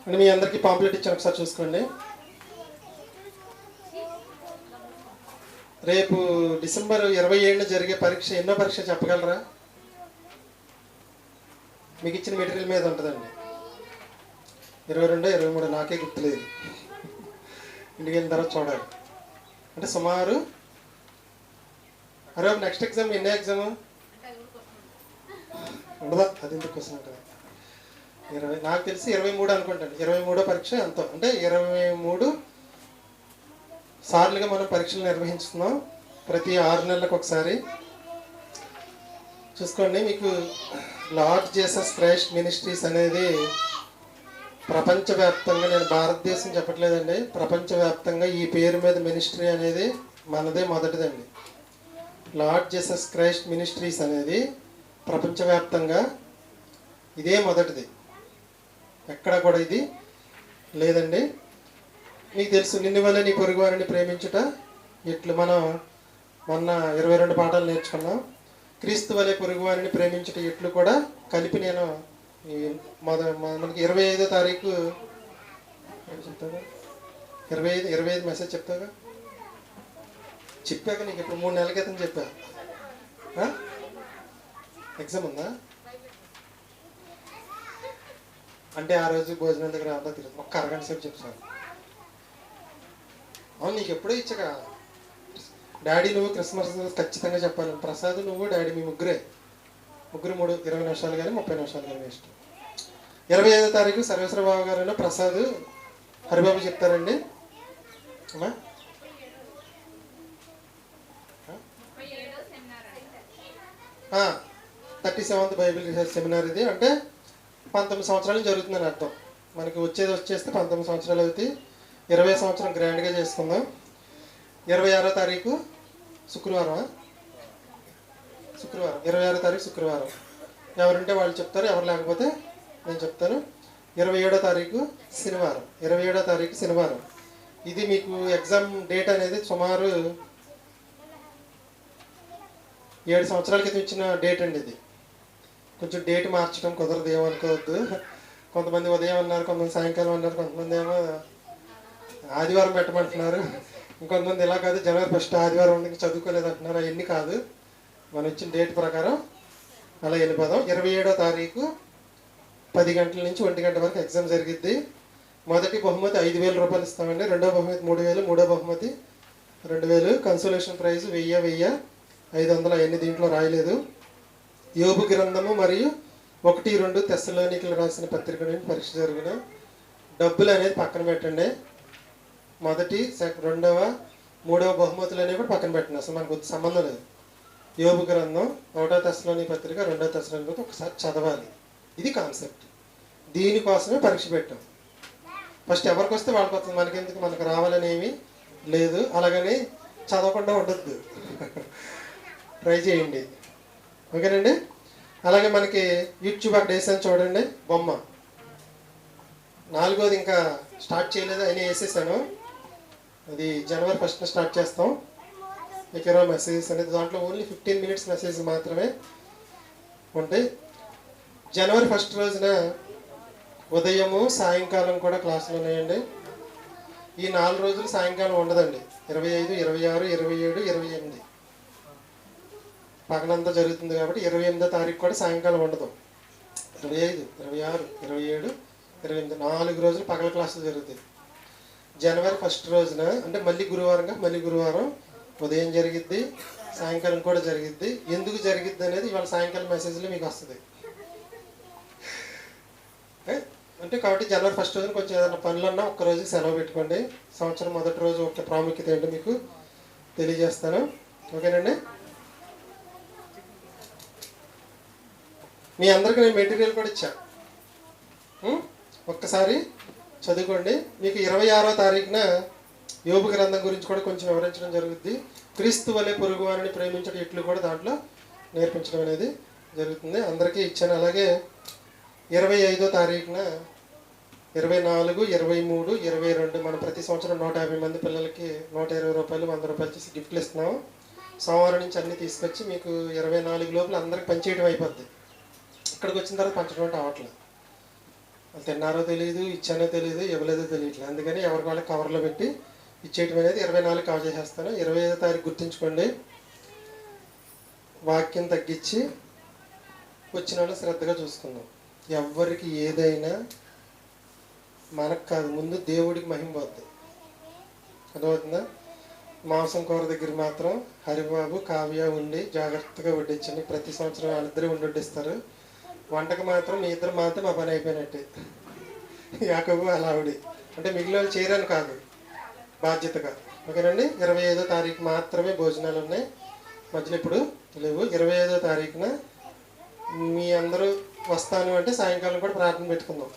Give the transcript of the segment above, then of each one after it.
And మీ అందరికీ pamphlet ఇచ్చాను, ఒకసారి చూసుకోండి. రేపు డిసెంబర్ 27న జరిగే పరీక్ష ఎన్నో పరీక్ష చెప్పగలరా? మీకు ఇచ్చిన మెటీరియల్ మీద ఉంటుందండి. 22, 23 నాకే గుర్తులేదు, ఇంటికి వెళ్ళిన తర్వాత చూడాలి. అంటే సుమారు అరే నెక్స్ట్ ఎగ్జామ్ ఎన్నో ఎగ్జామ్ ఉండదా? అది ఎందుకు క్వశ్చన్ ఉంటుంది. 20 నాకు తెలిసి 23 అనుకుంటాను. 23వ పరీక్ష ఎంతో అంటే 23 సార్లుగా మనం పరీక్షలు నిర్వహిస్తున్నాం, ప్రతి 6 నెలలకు ఒకసారి. చూసుకోండి, మీకు లార్డ్ జీసస్ క్రైస్ట్ మినిస్ట్రీస్ అనేది ప్రపంచవ్యాప్తంగా, నేను భారతదేశం చెప్పట్లేదండి, ప్రపంచవ్యాప్తంగా ఈ పేరు మీద మినిస్ట్రీ అనేది మనదే మొదటిదండి. లార్డ్ జీసస్ క్రైస్ట్ మినిస్ట్రీస్ అనేది ప్రపంచవ్యాప్తంగా ఇదే మొదటిది, ఎక్కడ కూడా ఇది లేదండి. మీకు తెలుసు, నిన్ను వల్ల నీ పొరుగు వారిని ప్రేమించుట ఇట్లు మనం మొన్న 22 పాఠాలు నేర్చుకున్నాం. క్రీస్తు వలె పొరుగు వారిని ప్రేమించుట ఇట్లు కూడా కలిపి నేను మనకి 25వ తారీఖు చెప్తాగా, 25 మెసేజ్ చెప్తాగా, చెప్పాక నీకు ఇప్పుడు 3 నెలల క్రితం చెప్పా. ఎగ్జామ్ ఉందా అంటే ఆ రోజు భోజనం దగ్గర అంతా తిరుగుతుంది, ఒక్క అరగంట సేపు చెప్తాను. అవును, నీకు ఎప్పుడో ఇచ్చక డాడీ నువ్వు క్రిస్మస్ ఖచ్చితంగా చెప్పాలి. ప్రసాద్ నువ్వు డాడీ మీ ముగ్గురు 20 నిమిషాలు కానీ 30 నిమిషాలు కానీ వేస్ట్. 25వ తారీఖు సర్వేశ్వర బాబు గారు ప్రసాద్ హరిబాబు చెప్తారండి. అమ్మా 37th బైబిల్ రీసెర్చ్ సెమినార్. ఇది అంటే 19 సంవత్సరాలు జరుగుతుందని అర్థం. మనకి వచ్చేస్తే 19 సంవత్సరాలు అవుతాయి. 20వ సంవత్సరం గ్రాండ్గా చేసుకుందాం. 26వ తారీఖు శుక్రవారం, 26వ తారీఖు శుక్రవారం. ఎవరుంటే వాళ్ళు చెప్తారు, ఎవరు లేకపోతే నేను చెప్తాను. 27వ తారీఖు శనివారం, 27వ తారీఖు శనివారం. ఇది మీకు ఎగ్జామ్ డేట్ అనేది సుమారు 7 సంవత్సరాల క్రితం ఇచ్చిన డేట్ అండి. ఇది కొంచెం డేట్ మార్చడం కుదరదు, ఏమనుకోవద్దు. కొంతమంది ఉదయం అన్నారు, కొంతమంది సాయంకాలం అన్నారు, కొంతమంది ఏమో ఆదివారం పెట్టమంటున్నారు, ఇంకొంతమంది ఇలా కాదు జనవరి 1 ఆదివారం ఉంది చదువుకోలేదు అంటున్నారు. అవన్నీ కాదు, మనం ఇచ్చిన డేట్ ప్రకారం అలా వెళ్ళిపోదాం. 27వ తారీఖు 10 గంటల నుంచి 1 గంట వరకు ఎగ్జామ్ జరిగిద్ది. మొదటి బహుమతి 5,000 రూపాయలు ఇస్తామండి. రెండో బహుమతి 3,000, మూడో బహుమతి 2,000, కన్సోలేషన్ ప్రైజ్ 1000, 500 అవన్నీ దీంట్లో రాయలేదు. యోబు గ్రంథము మరియు 1, 2 తెస్సలోనికలు రాసిన పత్రిక నుండి పరీక్ష జరిగిన. డబ్బులు అనేది పక్కన పెట్టండి. మొదటి, రెండవ, మూడవ బహుమతులు అనేవి కూడా పక్కన పెట్టండి, అసలు మనకు సంబంధం లేదు. యోబు గ్రంథం 1వ తెస్సలోని పత్రిక, 2వ తెస్సలోని పత్రిక ఒకసారి చదవాలి. ఇది కాన్సెప్ట్. దీనికోసమే పరీక్ష పెట్టాం. ఫస్ట్ ఎవరికి వస్తే వాళ్ళకి వస్తుంది, మనకెందుకు, మనకు రావాలనేమి లేదు. అలాగని చదవకుండా ఉండద్దు, ట్రై చేయండి, ఓకేనండి. అలాగే మనకి యూట్యూబ్ అక్కడ వేసాను చూడండి బొమ్మ. 4వది ఇంకా స్టార్ట్ చేయలేదు, అయినా వేసేసాను. అది జనవరి 1న స్టార్ట్ చేస్తాం. మీకు 20 మెసేజెస్ అనేది దాంట్లో ఓన్లీ 15 minutes మెసేజ్ మాత్రమే ఉంటాయి. జనవరి 1 రోజున ఉదయము సాయంకాలం కూడా క్లాసులు ఉన్నాయండి. ఈ 4 రోజులు సాయంకాలం ఉండదండి. 25, 26, 27, 28 పగలంతా జరుగుతుంది కాబట్టి 28వ తారీఖు కూడా సాయంకాలం ఉండదు. 25, 26, 27, 28 4 రోజులు పగల క్లాసులు జరుగుతాయి. జనవరి 1 రోజున అంటే మళ్ళీ గురువారం ఉదయం జరిగిద్ది, సాయంకాలం కూడా జరిగిద్ది. ఎందుకు జరిగిద్ది అనేది ఇవాళ సాయంకాలం మెసేజ్లో మీకు వస్తుంది. అంటే కాబట్టి జనవరి 1 రోజున కొంచెం ఏదైనా పనులున్నా ఒక్కరోజు సెలవు పెట్టుకోండి. సంవత్సరం మొదటి రోజు ఒక ప్రాముఖ్యత ఏంటో మీకు తెలియజేస్తాను, ఓకేనండి. మీ అందరికీ నేను మెటీరియల్ కూడా ఇచ్చాను, ఒక్కసారి చదువుకోండి. మీకు 26వ తారీఖున యోబు గ్రంథం గురించి కూడా కొంచెం వివరించడం జరుగుద్ది. క్రీస్తు వలె పొరుగు వారిని ప్రేమించడం ఇట్లు కూడా దాంట్లో నేర్పించడం అనేది జరుగుతుంది. అందరికీ ఇచ్చాను. అలాగే 25వ తారీఖున 24, 23, 22 మనం ప్రతి సంవత్సరం 150 మంది పిల్లలకి 120 రూపాయలు, 100 రూపాయలు చేసి గిఫ్ట్లు ఇస్తున్నాము. సోమవారం నుంచి అన్నీ తీసుకొచ్చి మీకు 24 లోపల అందరికి పనిచేయడం అయిపోద్ది. ఇక్కడికి వచ్చిన తర్వాత పంచడం అంటే అవ్వట్లేదు. వాళ్ళు తిన్నారో తెలియదు, ఇచ్చానో తెలియదు, ఇవ్వలేదో తెలియట్లేదు. అందుకని ఎవరికి వాళ్ళకి కవర్లో పెట్టి ఇచ్చేయటం అనేది 24 కవర్ చేసేస్తాను. 25వ తారీఖు గుర్తుంచుకోండి. వాక్యం తగ్గించి వచ్చిన వాళ్ళు శ్రద్ధగా చూసుకుందాం. ఎవరికి ఏదైనా మనకు కాదు, ముందు దేవుడికి మహిమ పోద్ది. అర్థమవుతుందా? మాంసం కూర దగ్గర మాత్రం హరిబాబు కావ్య ఉండి జాగ్రత్తగా వడ్డించండి. ప్రతి సంవత్సరం వాళ్ళిద్దరూ ఉండి వడ్డిస్తారు. వంటకు మాత్రం మీ ఇద్దరు మాత్రం మా పని అయిపోయినట్టే. యాకోబు అలా ఆవిడ అంటే మిగిలిన వాళ్ళు చేయరని కాదు, బాధ్యతగా. ఓకేనండి. 25వ తారీఖు మాత్రమే భోజనాలు ఉన్నాయి, మధ్యలో ఇప్పుడు లేవు. 25వ తారీఖున మీ అందరూ వస్తాను అంటే సాయంకాలం కూడా ప్రార్థన పెట్టుకుందాం.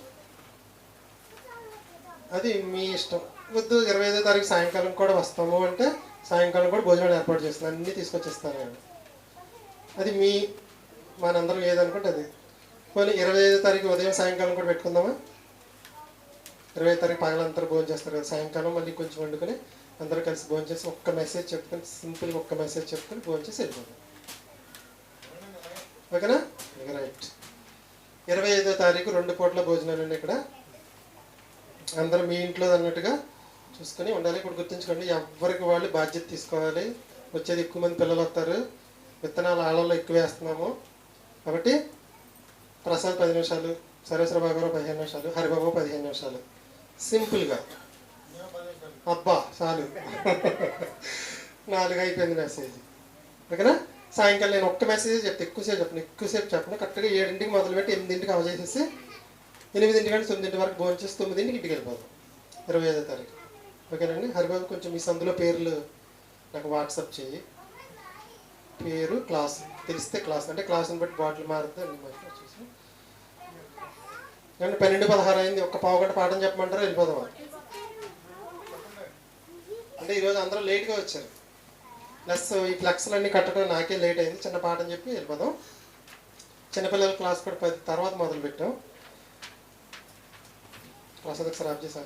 అది మీ ఇష్టం. వద్దు 25వ తారీఖు సాయంకాలం కూడా వస్తాము అంటే సాయంకాలం కూడా భోజనాలు ఏర్పాటు చేస్తున్నాను, అన్నీ తీసుకొచ్చేస్తాను నేను. అది మీ మనందరం ఏదనుకుంటే అది. పోనీ 25వ తారీఖు ఉదయం సాయంకాలం కూడా పెట్టుకుందామా? 25వ తారీఖు పగలంతా భోజనం చేస్తారు కదా, సాయంకాలం మళ్ళీ కొంచెం వండుకొని అందరూ కలిసి భోజనం చేసి ఒక్క మెసేజ్ చెప్పుకొని, సింపుల్గా ఒక్క మెసేజ్ చెప్పుకొని భోజనం చేసి వెళ్ళిపోదాం. ఓకేనా? రైట్. 25వ తారీఖు 2 పూట్ల భోజనాలు ఉన్నాయి ఇక్కడ. అందరూ మీ ఇంట్లో అన్నట్టుగా చూసుకొని ఉండాలి. ఇప్పుడు గుర్తుంచుకోండి, ఎవరికి వాళ్ళు బాధ్యత తీసుకోవాలి. వచ్చేది ఎక్కువ మంది పిల్లలు వస్తారు, విత్తనాలు ఆళ్ళల్లో ఎక్కువ వేస్తున్నాము కాబట్టి ప్రసాద్ 10 నిమిషాలు, సరేశ్వర బాబు 15 నిమిషాలు, హరిబాబు 15 నిమిషాలు, సింపుల్గా. అబ్బా చాలు 4 అయిపోయింది మెసేజ్. ఓకేనా? సాయంకాలం నేను ఒక్క మెసేజ్ చెప్తాను, ఎక్కువసేపు చెప్పను. కరెక్ట్గా 7ంటికి మొదలుపెట్టి 8ంటికి అవ చేసేసి 8 కంటే 9 వరకు భోజనం చేసి 9ంటికి ఇంటికి వెళ్ళిపోదాం 25వ తారీఖు. ఓకేనండి. హరిబాబు కొంచెం మీ సందులో పేర్లు నాకు వాట్సాప్ చేయి. పేరు, క్లాస్ తెలిస్తే క్లాస్ అంటే క్లాస్ని బట్టి బాటిల్ మారుతుంది అన్ని చూసి. ఏమంటే 12:16 అయింది, ఒక్క పావు గంట పాఠం చెప్పమంటారా? వెళ్ళిపోదామా? అంటే ఈరోజు అందరూ లేట్గా వచ్చారు, ప్లస్ ఈ ఫ్లెక్స్లు అన్నీ కట్టడం నాకే లేట్ అయింది. చిన్న పాఠం చెప్పి వెళ్ళిపోదాం. చిన్నపిల్లల క్లాస్ కూడా 10 తర్వాత మొదలు పెట్టాం. ప్రసాద్ ఒకసారి ఆఫ్ చేసి